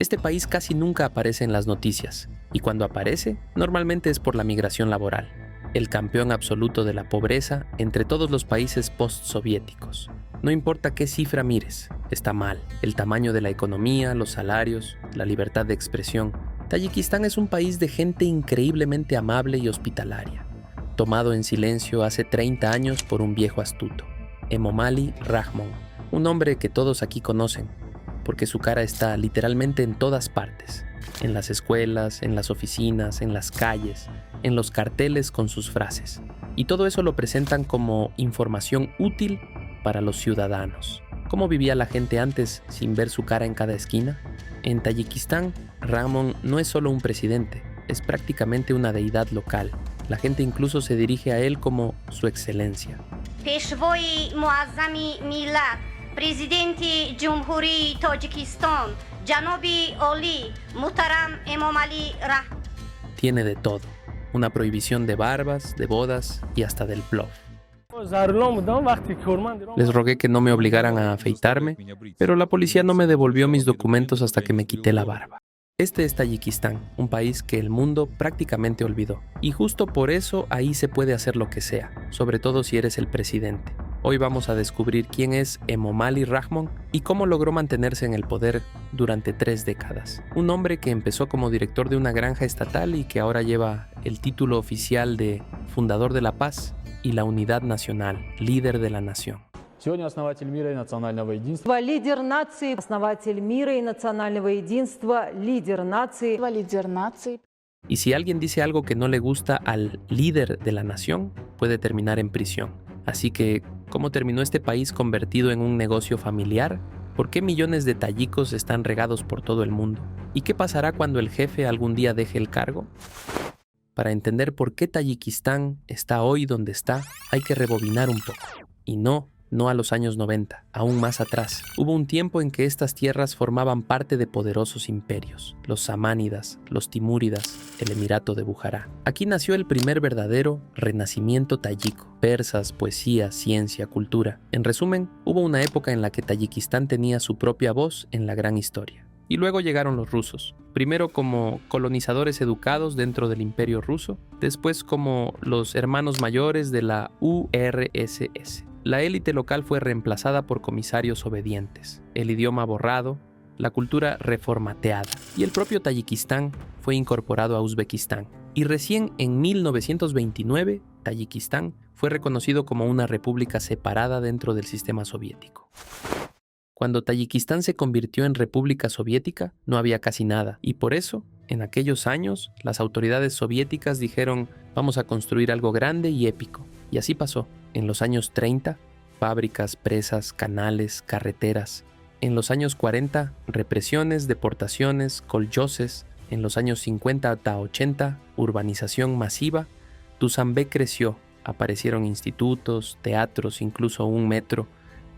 Este país casi nunca aparece en las noticias, y cuando aparece, normalmente es por la migración laboral, el campeón absoluto de la pobreza entre todos los países postsoviéticos. No importa qué cifra mires, está mal. El tamaño de la economía, los salarios, la libertad de expresión. Tayikistán es un país de gente increíblemente amable y hospitalaria, tomado en silencio hace 30 años por un viejo astuto, Emomali Rahmon, un hombre que todos aquí conocen, porque su cara está literalmente en todas partes, en las escuelas, en las oficinas, en las calles, en los carteles con sus frases. Y todo eso lo presentan como información útil para los ciudadanos. ¿Cómo vivía la gente antes sin ver su cara en cada esquina? En Tayikistán, Rahmon no es solo un presidente, es prácticamente una deidad local. La gente incluso se dirige a él como su excelencia. Peshvoi Muazzami Millat, presidente Jumhuri Tayikistán, Janobi Oli, Muhtaram Emomali Rahmon. Tiene de todo, una prohibición de barbas, de bodas y hasta del plof. Les rogué que no me obligaran a afeitarme, pero la policía no me devolvió mis documentos hasta que me quité la barba. Este es Tayikistán, un país que el mundo prácticamente olvidó. Y justo por eso ahí se puede hacer lo que sea, sobre todo si eres el presidente. Hoy vamos a descubrir quién es Emomali Rahmon y cómo logró mantenerse en el poder durante 3 décadas. Un hombre que empezó como director de una granja estatal y que ahora lleva el título oficial de fundador de la paz y la unidad nacional, líder de la nación. Сегодня основатель мира и национального единства. Лидер нации, основатель мира и национального единства, лидер нации. Лидер нации. Y si alguien dice algo que no le gusta al líder de la nación, puede terminar en prisión. Así que, ¿cómo terminó este país convertido en un negocio familiar? ¿Por qué millones de tayikos están regados por todo el mundo? ¿Y qué pasará cuando el jefe algún día deje el cargo? Para entender por qué Tayikistán está hoy donde está, hay que rebobinar un poco. Y no a los años 90, aún más atrás. Hubo un tiempo en que estas tierras formaban parte de poderosos imperios, los samánidas, los timúridas, el Emirato de Bujará. Aquí nació el primer verdadero renacimiento tayiko. Persas, poesía, ciencia, cultura. En resumen, hubo una época en la que Tayikistán tenía su propia voz en la gran historia. Y luego llegaron los rusos, primero como colonizadores educados dentro del imperio ruso, después como los hermanos mayores de la URSS. La élite local fue reemplazada por comisarios obedientes, el idioma borrado, la cultura reformateada, y el propio Tayikistán fue incorporado a Uzbekistán. Y recién en 1929, Tayikistán fue reconocido como una república separada dentro del sistema soviético. Cuando Tayikistán se convirtió en república soviética, no había casi nada, y por eso, en aquellos años, las autoridades soviéticas dijeron: vamos a construir algo grande y épico. Y así pasó. En los años 30, fábricas, presas, canales, carreteras. En los años 40, represiones, deportaciones, kolchoses. En los años 50 hasta 80, urbanización masiva. Dushanbe creció, aparecieron institutos, teatros, incluso un metro.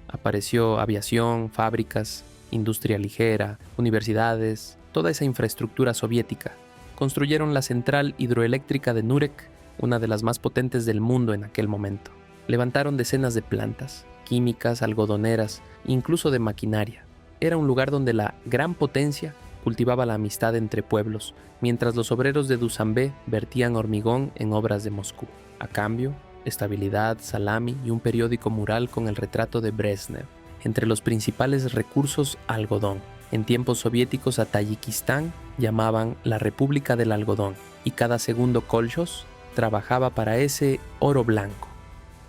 Apareció aviación, fábricas, industria ligera, universidades, toda esa infraestructura soviética. Construyeron la central hidroeléctrica de Nurek, una de las más potentes del mundo en aquel momento. Levantaron decenas de plantas, químicas, algodoneras, incluso de maquinaria. Era un lugar donde la gran potencia cultivaba la amistad entre pueblos, mientras los obreros de Dushanbe vertían hormigón en obras de Moscú. A cambio, estabilidad, salami y un periódico mural con el retrato de Brezhnev. Entre los principales recursos, algodón. En tiempos soviéticos a Tayikistán llamaban la República del Algodón, y cada segundo kolchos trabajaba para ese oro blanco.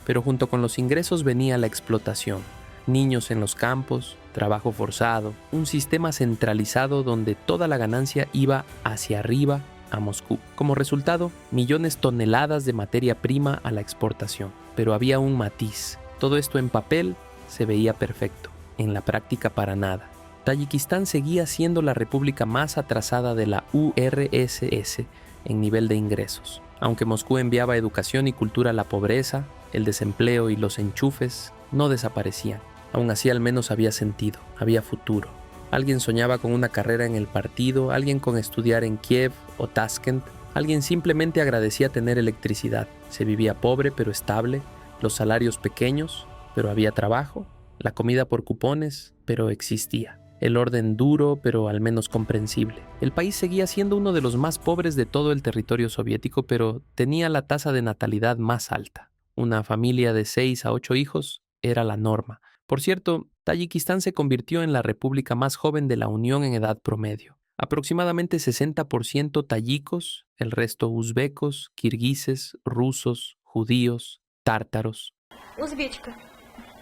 Pero junto con los ingresos venía la explotación. Niños en los campos, trabajo forzado, un sistema centralizado donde toda la ganancia iba hacia arriba a Moscú. Como resultado, millones de toneladas de materia prima a la exportación. Pero había un matiz. Todo esto en papel se veía perfecto, en la práctica para nada. Tayikistán seguía siendo la república más atrasada de la URSS en nivel de ingresos. Aunque Moscú enviaba educación y cultura, a la pobreza, el desempleo y los enchufes no desaparecían. Aún así, al menos había sentido, había futuro. Alguien soñaba con una carrera en el partido, alguien con estudiar en Kiev o Tashkent, alguien simplemente agradecía tener electricidad. Se vivía pobre pero estable, los salarios pequeños, pero había trabajo, la comida por cupones, pero existía. el orden duro pero al menos comprensible. El país seguía siendo uno de los más pobres de todo el territorio soviético, pero tenía la tasa de natalidad más alta. Una familia de 6 a 8 hijos era la norma. Por cierto, Tayikistán se convirtió en la república más joven de la Unión en edad promedio. Aproximadamente 60% tayikos, el resto uzbecos, kirguises, rusos, judíos, tártaros. Узбечка.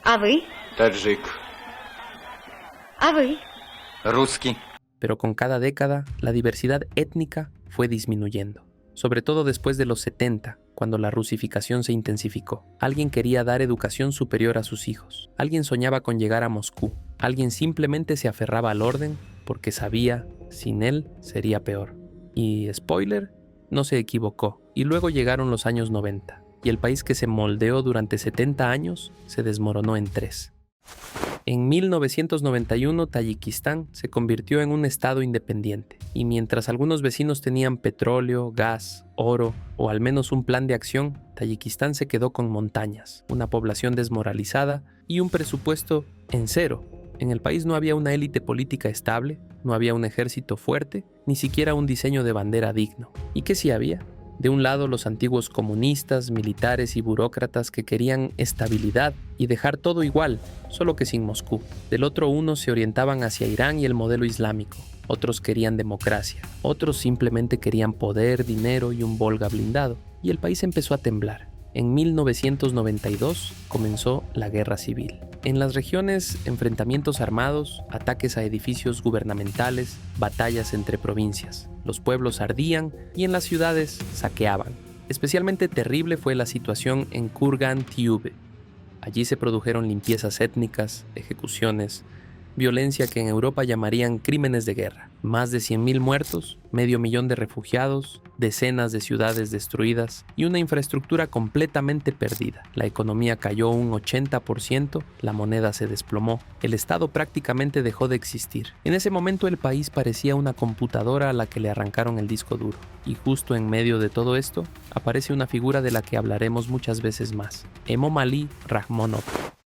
А вы? Таджик. А вы? Русский. Pero con cada década, la diversidad étnica fue disminuyendo. Sobre todo después de los 70, cuando la rusificación se intensificó. Alguien quería dar educación superior a sus hijos. Alguien soñaba con llegar a Moscú. Alguien simplemente se aferraba al orden porque sabía, sin él, sería peor. Y, spoiler, no se equivocó. Y luego llegaron los años 90. Y el país que se moldeó durante 70 años se desmoronó en 3. En 1991, Tayikistán se convirtió en un estado independiente, y mientras algunos vecinos tenían petróleo, gas, oro o al menos un plan de acción, Tayikistán se quedó con montañas, una población desmoralizada y un presupuesto en cero. En el país no había una élite política estable, no había un ejército fuerte, ni siquiera un diseño de bandera digno. ¿Y qué sí había? De un lado, los antiguos comunistas, militares y burócratas que querían estabilidad y dejar todo igual, solo que sin Moscú. Del otro, unos se orientaban hacia Irán y el modelo islámico. Otros querían democracia. Otros simplemente querían poder, dinero y un Volga blindado. Y el país empezó a temblar. En 1992 comenzó la guerra civil. En las regiones, enfrentamientos armados, ataques a edificios gubernamentales, batallas entre provincias. Los pueblos ardían y en las ciudades saqueaban. Especialmente terrible fue la situación en Kurgan Tiube. Allí se produjeron limpiezas étnicas, ejecuciones, violencia que en Europa llamarían crímenes de guerra. Más de 100.000 muertos, 500.000 de refugiados, decenas de ciudades destruidas y una infraestructura completamente perdida. La economía cayó un 80%, la moneda se desplomó, el Estado prácticamente dejó de existir. En ese momento el país parecía una computadora a la que le arrancaron el disco duro. Y justo en medio de todo esto, aparece una figura de la que hablaremos muchas veces más, Emomali Rakhmonov.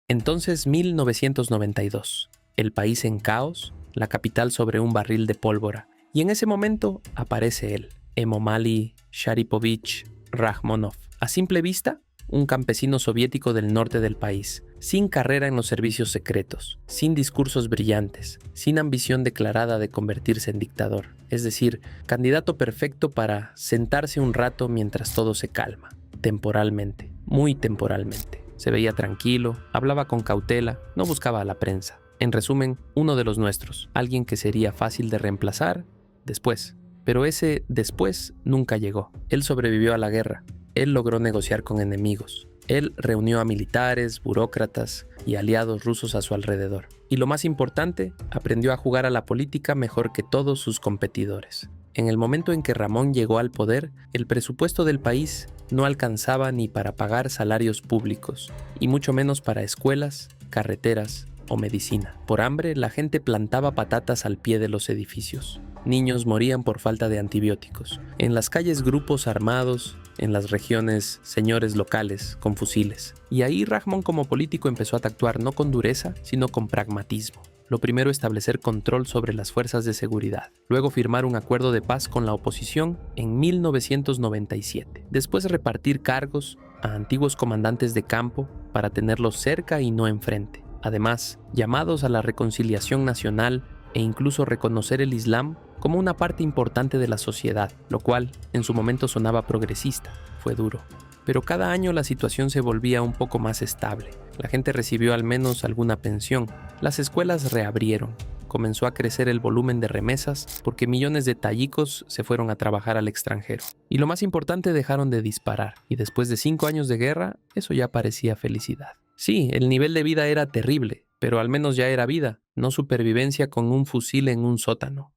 Entonces 1992. El país en caos, la capital sobre un barril de pólvora. Y en ese momento aparece él, Emomali Sharipovich Rakhmonov. A simple vista, un campesino soviético del norte del país, sin carrera en los servicios secretos, sin discursos brillantes, sin ambición declarada de convertirse en dictador. Es decir, candidato perfecto para sentarse un rato mientras todo se calma, temporalmente, muy temporalmente. Se veía tranquilo, hablaba con cautela, no buscaba a la prensa. En resumen, uno de los nuestros, alguien que sería fácil de reemplazar después. Pero ese después nunca llegó. Él sobrevivió a la guerra. Él logró negociar con enemigos. Él reunió a militares, burócratas y aliados rusos a su alrededor. Y lo más importante, aprendió a jugar a la política mejor que todos sus competidores. En el momento en que Ramón llegó al poder, el presupuesto del país no alcanzaba ni para pagar salarios públicos, y mucho menos para escuelas, carreteras o medicina. Por hambre, la gente plantaba patatas al pie de los edificios. Niños morían por falta de antibióticos. En las calles, grupos armados. En las regiones, señores locales con fusiles. Y ahí Rahmon como político empezó a actuar no con dureza, sino con pragmatismo. Lo primero, establecer control sobre las fuerzas de seguridad. Luego, firmar un acuerdo de paz con la oposición en 1997. Después, repartir cargos a antiguos comandantes de campo para tenerlos cerca y no enfrente. Además, llamados a la reconciliación nacional e incluso reconocer el Islam como una parte importante de la sociedad, lo cual en su momento sonaba progresista. Fue duro. Pero cada año la situación se volvía un poco más estable. La gente recibió al menos alguna pensión. Las escuelas reabrieron. Comenzó a crecer el volumen de remesas porque millones de tayikos se fueron a trabajar al extranjero. Y lo más importante, dejaron de disparar. Y después de 5 años de guerra, eso ya parecía felicidad. Sí, el nivel de vida era terrible, pero al menos ya era vida, no supervivencia con un fusil en un sótano.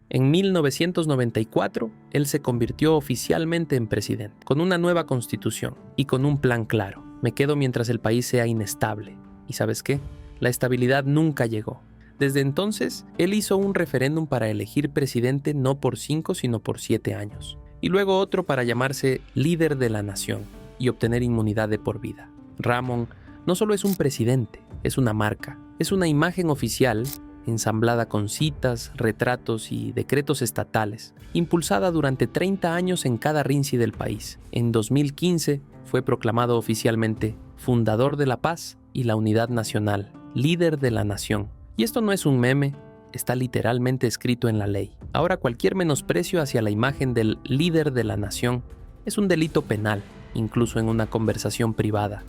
En 1994, él se convirtió oficialmente en presidente, con una nueva constitución y con un plan claro. Me quedo mientras el país sea inestable. ¿Y sabes qué? La estabilidad nunca llegó. Desde entonces, él hizo un referéndum para elegir presidente no por 5, sino por 7 años. Y luego otro para llamarse líder de la nación y obtener inmunidad de por vida. Ramón no solo es un presidente, es una marca, es una imagen oficial ensamblada con citas, retratos y decretos estatales, impulsada durante 30 años en cada rinci del país. En 2015 fue proclamado oficialmente fundador de la paz y la unidad nacional, líder de la nación. Y esto no es un meme, está literalmente escrito en la ley. Ahora cualquier menosprecio hacia la imagen del líder de la nación es un delito penal, incluso en una conversación privada.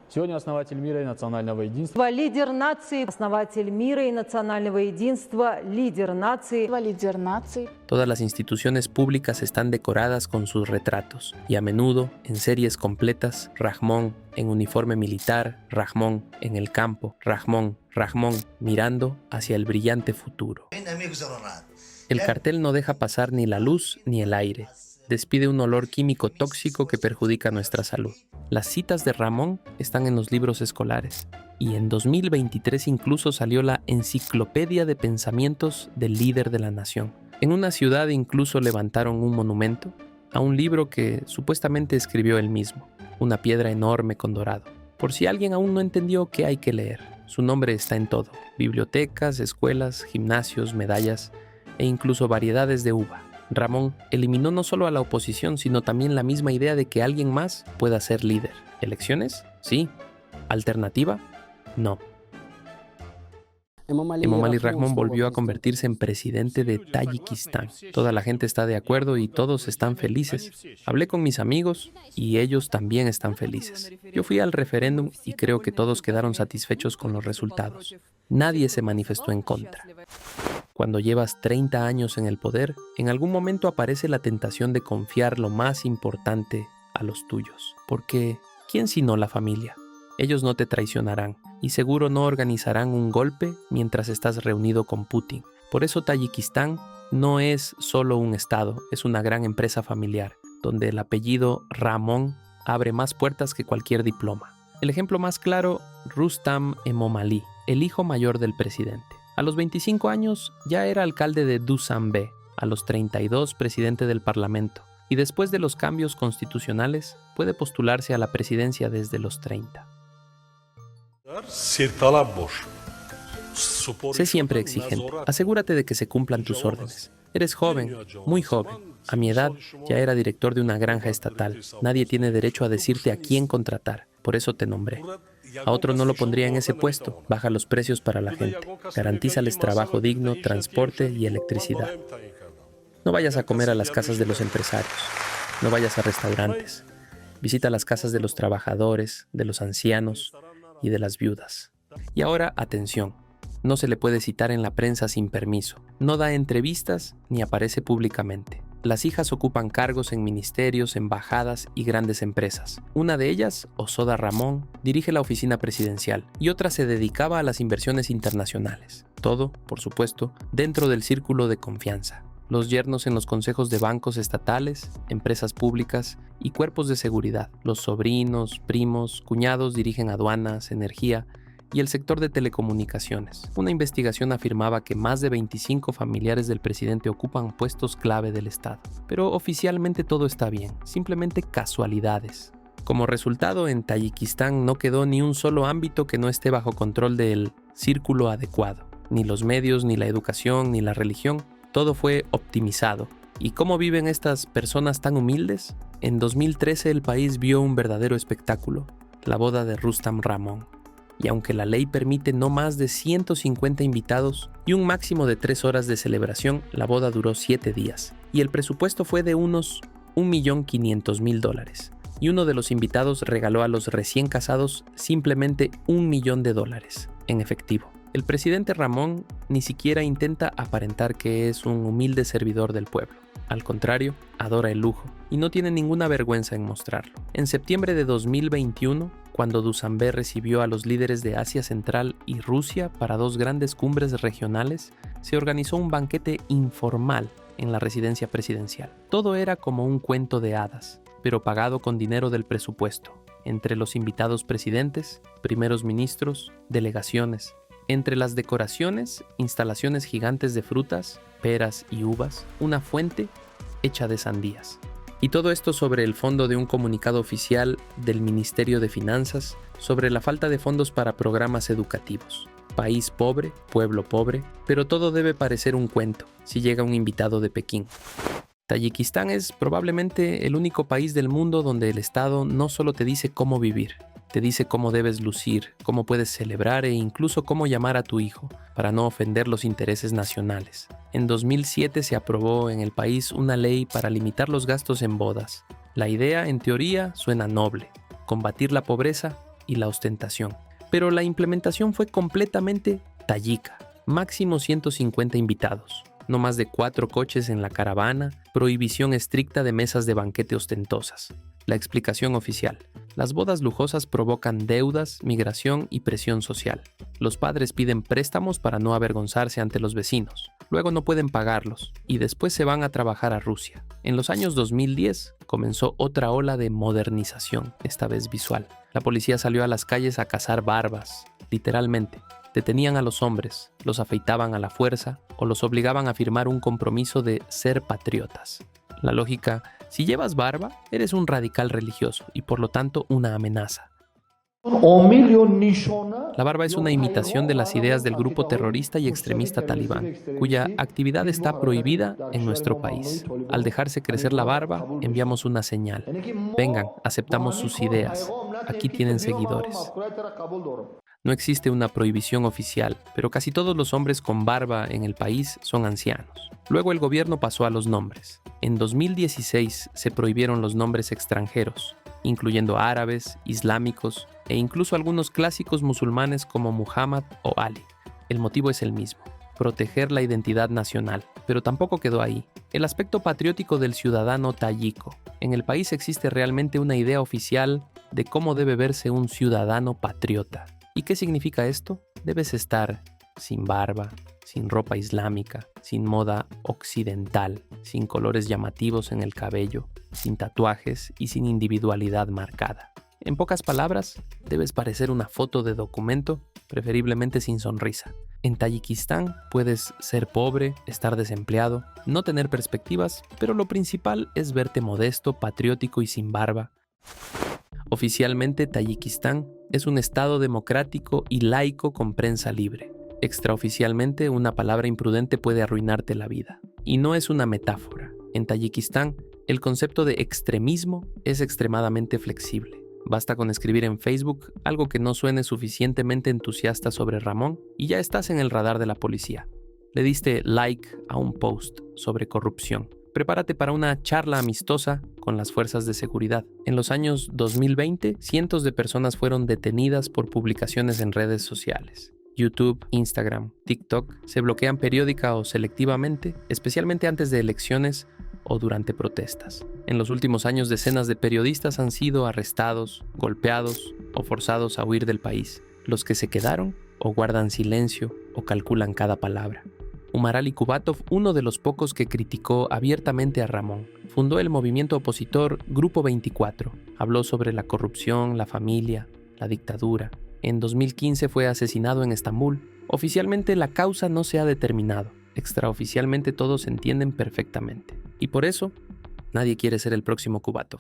Сегодня основатель мира и национального единства. Лидер нации, основатель мира и национального единства, лидер нации. Лидер нации. Todas las instituciones públicas están decoradas con sus retratos, y a menudo, en series completas, Rahmon en uniforme militar, Rahmon en el campo, Rahmon mirando hacia el brillante futuro. El cartel no deja pasar ni la luz ni el aire. Despide un olor químico tóxico que perjudica nuestra salud. Las citas de Rahmon están en los libros escolares, y en 2023 incluso salió la Enciclopedia de Pensamientos del Líder de la Nación. En una ciudad incluso levantaron un monumento a un libro que supuestamente escribió él mismo, una piedra enorme con dorado. Por si alguien aún no entendió qué hay que leer, su nombre está en todo: bibliotecas, escuelas, gimnasios, medallas e incluso variedades de uva. Rahmon eliminó no solo a la oposición, sino también la misma idea de que alguien más pueda ser líder. ¿Elecciones? Sí. ¿Alternativa? No. Emomali Rahmon volvió a convertirse en presidente de Tayikistán. Toda la gente está de acuerdo y todos están felices. Hablé con mis amigos y ellos también están felices. Yo fui al referéndum y creo que todos quedaron satisfechos con los resultados. Nadie se manifestó en contra. Cuando llevas 30 años en el poder, en algún momento aparece la tentación de confiar lo más importante a los tuyos. Porque, ¿quién sino la familia? Ellos no te traicionarán y seguro no organizarán un golpe mientras estás reunido con Putin. Por eso Tayikistán no es solo un estado, es una gran empresa familiar, donde el apellido Rahmon abre más puertas que cualquier diploma. El ejemplo más claro, Rustam Emomali, el hijo mayor del presidente. A los 25 años ya era alcalde de Dushanbe, a los 32 presidente del Parlamento, y después de los cambios constitucionales puede postularse a la presidencia desde los 30. Sé siempre exigente. Asegúrate de que se cumplan tus órdenes. Eres joven, muy joven. A mi edad ya era director de una granja estatal. Nadie tiene derecho a decirte a quién contratar. Por eso te nombré. A otro no lo pondría en ese puesto. Baja los precios para la gente. Garantízales trabajo digno, transporte y electricidad. No vayas a comer a las casas de los empresarios. No vayas a restaurantes. Visita las casas de los trabajadores, de los ancianos y de las viudas. Y ahora, atención. No se le puede citar en la prensa sin permiso. No da entrevistas ni aparece públicamente. Las hijas ocupan cargos en ministerios, embajadas y grandes empresas. Una de ellas, Osoda Rahmon, dirige la oficina presidencial y otra se dedicaba a las inversiones internacionales. Todo, por supuesto, dentro del círculo de confianza. Los yernos en los consejos de bancos estatales, empresas públicas y cuerpos de seguridad. Los sobrinos, primos, cuñados dirigen aduanas, energía y el sector de telecomunicaciones. Una investigación afirmaba que más de 25 familiares del presidente ocupan puestos clave del Estado. Pero oficialmente todo está bien, simplemente casualidades. Como resultado, en Tayikistán no quedó ni un solo ámbito que no esté bajo control del círculo adecuado. Ni los medios, ni la educación, ni la religión. Todo fue optimizado. ¿Y cómo viven estas personas tan humildes? En 2013 el país vio un verdadero espectáculo, la boda de Rustam Rahmon. Y aunque la ley permite no más de 150 invitados y un máximo de 3 horas de celebración, la boda duró 7 días. Y el presupuesto fue de unos $1.500.000. Y uno de los invitados regaló a los recién casados simplemente $1 millón en efectivo. El presidente Rahmon ni siquiera intenta aparentar que es un humilde servidor del pueblo. Al contrario, adora el lujo y no tiene ninguna vergüenza en mostrarlo. En septiembre de 2021, cuando Dushanbe recibió a los líderes de Asia Central y Rusia para 2 grandes cumbres regionales, se organizó un banquete informal en la residencia presidencial. Todo era como un cuento de hadas, pero pagado con dinero del presupuesto, entre los invitados presidentes, primeros ministros, delegaciones. Entre las decoraciones, instalaciones gigantes de frutas, peras y uvas, una fuente hecha de sandías. Y todo esto sobre el fondo de un comunicado oficial del Ministerio de Finanzas sobre la falta de fondos para programas educativos. país pobre, pueblo pobre, pero todo debe parecer un cuento si llega un invitado de Pekín. Tayikistán es probablemente el único país del mundo donde el Estado no solo te dice cómo vivir, te dice cómo debes lucir, cómo puedes celebrar e incluso cómo llamar a tu hijo, para no ofender los intereses nacionales. En 2007 se aprobó en el país una ley para limitar los gastos en bodas. La idea, en teoría, suena noble: combatir la pobreza y la ostentación. Pero la implementación fue completamente tayika. Máximo 150 invitados, no más de 4 coches en la caravana, prohibición estricta de mesas de banquete ostentosas. La explicación oficial: las bodas lujosas provocan deudas, migración y presión social. Los padres piden préstamos para no avergonzarse ante los vecinos. Luego no pueden pagarlos y después se van a trabajar a Rusia. En los años 2010 comenzó otra ola de modernización, esta vez visual. La policía salió a las calles a cazar barbas, literalmente. Detenían a los hombres, los afeitaban a la fuerza o los obligaban a firmar un compromiso de ser patriotas. La lógica: si llevas barba, eres un radical religioso y por lo tanto una amenaza. La barba es una imitación de las ideas del grupo terrorista y extremista talibán, cuya actividad está prohibida en nuestro país. Al dejarse crecer la barba, enviamos una señal: vengan, aceptamos sus ideas, aquí tienen seguidores. No existe una prohibición oficial, pero casi todos los hombres con barba en el país son ancianos. Luego el gobierno pasó a los nombres. En 2016 se prohibieron los nombres extranjeros, incluyendo árabes, islámicos e incluso algunos clásicos musulmanes como Muhammad o Ali. El motivo es el mismo: proteger la identidad nacional. Pero tampoco quedó ahí. El aspecto patriótico del ciudadano tayiko. En el país existe realmente una idea oficial de cómo debe verse un ciudadano patriota. ¿Y qué significa esto? Debes estar sin barba, sin ropa islámica, sin moda occidental, sin colores llamativos en el cabello, sin tatuajes y sin individualidad marcada. En pocas palabras, debes parecer una foto de documento, preferiblemente sin sonrisa. En Tayikistán puedes ser pobre, estar desempleado, no tener perspectivas, pero lo principal es verte modesto, patriótico y sin barba. Oficialmente, Tayikistán es un estado democrático y laico con prensa libre. Extraoficialmente, una palabra imprudente puede arruinarte la vida. Y no es una metáfora. En Tayikistán, el concepto de extremismo es extremadamente flexible. Basta con escribir en Facebook algo que no suene suficientemente entusiasta sobre Ramón y ya estás en el radar de la policía. Le diste like a un post sobre corrupción. Prepárate para una charla amistosa con las fuerzas de seguridad. En los años 2020, cientos de personas fueron detenidas por publicaciones en redes sociales. YouTube, Instagram, TikTok se bloquean periódica o selectivamente, especialmente antes de elecciones o durante protestas. En los últimos años, decenas de periodistas han sido arrestados, golpeados o forzados a huir del país. Los que se quedaron o guardan silencio o calculan cada palabra. Umar Ali Kubatov, uno de los pocos que criticó abiertamente a Ramón, fundó el movimiento opositor Grupo 24. Habló sobre la corrupción, la familia, la dictadura. En 2015 fue asesinado en Estambul. Oficialmente la causa no se ha determinado. Extraoficialmente todos se entienden perfectamente. Y por eso, nadie quiere ser el próximo Kubatov.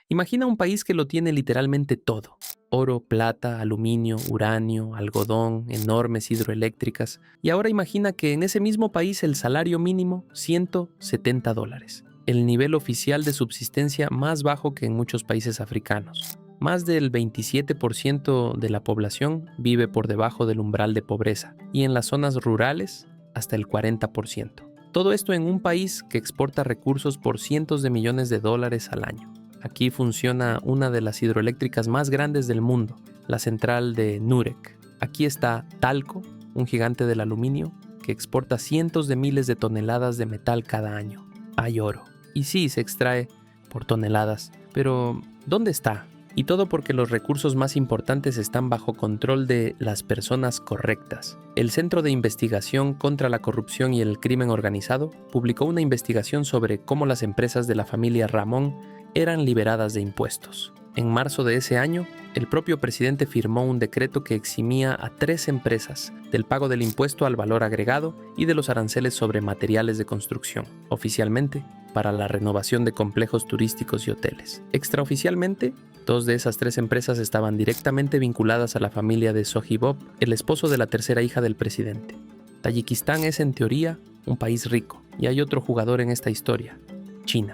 Imagina un país que lo tiene literalmente todo: oro, plata, aluminio, uranio, algodón, enormes hidroeléctricas. Y ahora imagina que en ese mismo país el salario mínimo, $170. El nivel oficial de subsistencia más bajo que en muchos países africanos. Más del 27% de la población vive por debajo del umbral de pobreza y en las zonas rurales hasta el 40%. Todo esto en un país que exporta recursos por cientos de millones de dólares al año. Aquí funciona una de las hidroeléctricas más grandes del mundo, la central de Nurek. Aquí está Talco, un gigante del aluminio que exporta cientos de miles de toneladas de metal cada año. Hay oro. Y sí, se extrae por toneladas. Pero, ¿dónde está? Y todo porque los recursos más importantes están bajo control de las personas correctas. El Centro de Investigación contra la Corrupción y el Crimen Organizado publicó una investigación sobre cómo las empresas de la familia Ramón eran liberadas de impuestos. En marzo de ese año, el propio presidente firmó un decreto que eximía a 3 empresas del pago del impuesto al valor agregado y de los aranceles sobre materiales de construcción, oficialmente para la renovación de complejos turísticos y hoteles. Extraoficialmente, 2 de esas 3 empresas estaban directamente vinculadas a la familia de Sojibov, el esposo de la tercera hija del presidente. Tayikistán es, en teoría, un país rico, y hay otro jugador en esta historia: China.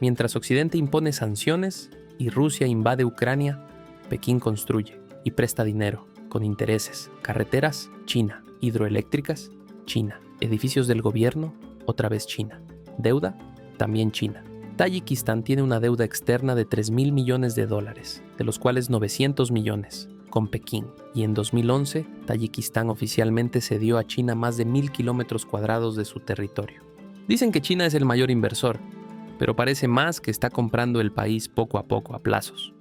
Mientras Occidente impone sanciones y Rusia invade Ucrania, Pekín construye y presta dinero, con intereses. Carreteras, China. Hidroeléctricas, China. Edificios del gobierno, otra vez China. Deuda, también China. Tayikistán tiene una deuda externa de $3.000 millones, de los cuales 900 millones con Pekín. Y en 2011, Tayikistán oficialmente cedió a China más de 1.000 kilómetros cuadrados de su territorio. Dicen que China es el mayor inversor, pero parece más que está comprando el país poco a poco, a plazos.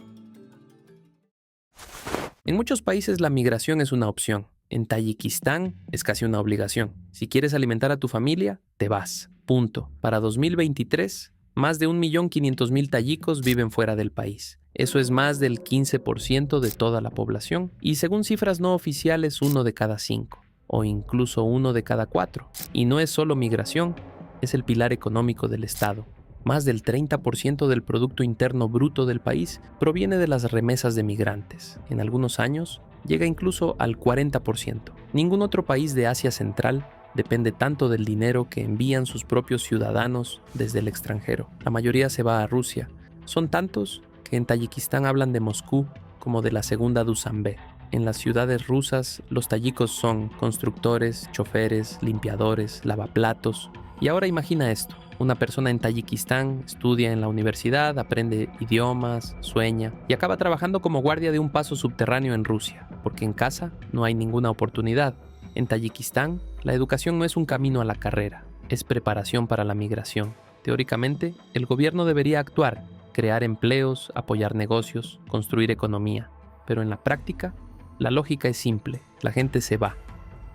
En muchos países la migración es una opción. En Tayikistán es casi una obligación. Si quieres alimentar a tu familia, te vas. Punto. Para 2023, más de 1.500.000 tayikos viven fuera del país. Eso es más del 15% de toda la población. Y según cifras no oficiales, 1 de cada 5. O incluso 1 de cada 4. Y no es solo migración, es el pilar económico del Estado. Más del 30% del Producto Interno Bruto del país proviene de las remesas de migrantes. En algunos años, llega incluso al 40%. Ningún otro país de Asia Central depende tanto del dinero que envían sus propios ciudadanos desde el extranjero. La mayoría se va a Rusia. Son tantos que en Tayikistán hablan de Moscú como de la segunda Dushanbe. En las ciudades rusas, los tayikos son constructores, choferes, limpiadores, lavaplatos. Y ahora imagina esto. Una persona en Tayikistán estudia en la universidad, aprende idiomas, sueña y acaba trabajando como guardia de un paso subterráneo en Rusia, porque en casa no hay ninguna oportunidad. En Tayikistán, la educación no es un camino a la carrera, es preparación para la migración. Teóricamente, el gobierno debería actuar, crear empleos, apoyar negocios, construir economía. Pero en la práctica, la lógica es simple. La gente se va,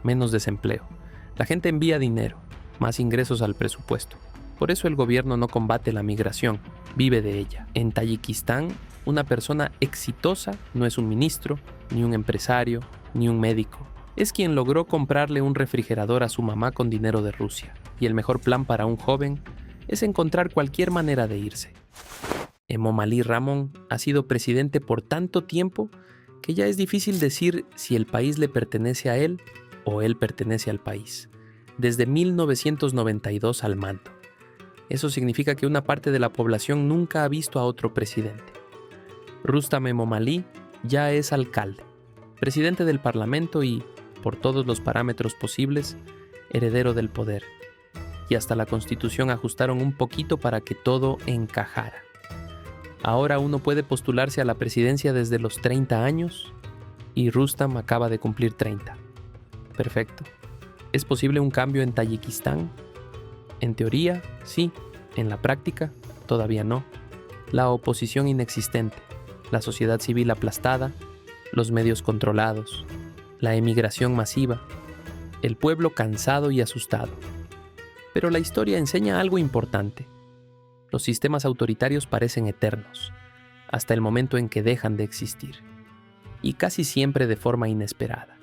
menos desempleo. La gente envía dinero, más ingresos al presupuesto. Por eso el gobierno no combate la migración, vive de ella. En Tayikistán, una persona exitosa no es un ministro, ni un empresario, ni un médico. Es quien logró comprarle un refrigerador a su mamá con dinero de Rusia. Y el mejor plan para un joven es encontrar cualquier manera de irse. Emomali Rahmon ha sido presidente por tanto tiempo que ya es difícil decir si el país le pertenece a él o él pertenece al país. Desde 1992 al mando. Eso significa que una parte de la población nunca ha visto a otro presidente. Rustam Emomali ya es alcalde, presidente del parlamento y, por todos los parámetros posibles, heredero del poder. Y hasta la Constitución ajustaron un poquito para que todo encajara. Ahora uno puede postularse a la presidencia desde los 30 años y Rustam acaba de cumplir 30. Perfecto. ¿Es posible un cambio en Tayikistán? En teoría, sí. En la práctica, todavía no. La oposición inexistente, la sociedad civil aplastada, los medios controlados, la emigración masiva, el pueblo cansado y asustado. Pero la historia enseña algo importante. Los sistemas autoritarios parecen eternos, hasta el momento en que dejan de existir, y casi siempre de forma inesperada.